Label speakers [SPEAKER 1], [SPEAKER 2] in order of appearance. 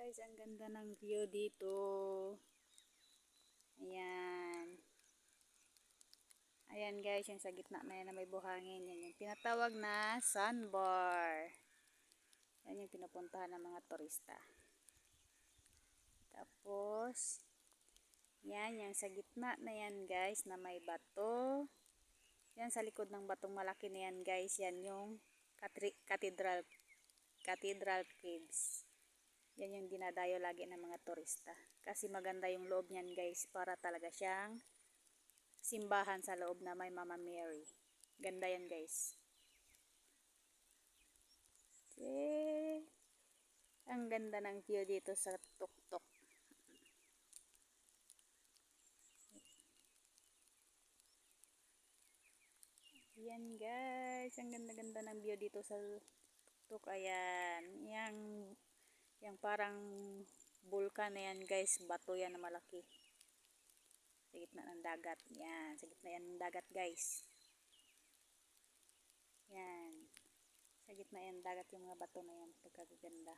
[SPEAKER 1] Guys, ang ganda ng view dito. Ayan. Ayan guys, yung sa gitna na yan na may buhangin. Yan yung tinatawag na sandbar. Yan yung pinupuntahan ng mga turista. Tapos, yan yung sa gitna na yan guys na may bato. Yan sa likod ng batong malaki na yan guys. Yan yung Cathedral Caves. Yan yung dinadayo lagi ng mga turista. Kasi maganda yung loob niyan guys. Para talaga siyang simbahan sa loob na may Mama Mary. Ganda yan guys. Okay. Ang ganda ng view dito sa tuktok. Yan guys. Ang ganda-ganda ng view dito sa tuktok. Ayan. Yang parang bulkan na yan guys. Bato yan na malaki. Sa gitna ng dagat. Yan. Sa gitna yan ng dagat guys. Yan. Sa gitna yan dagat yung mga bato na yan. Pagkaganda.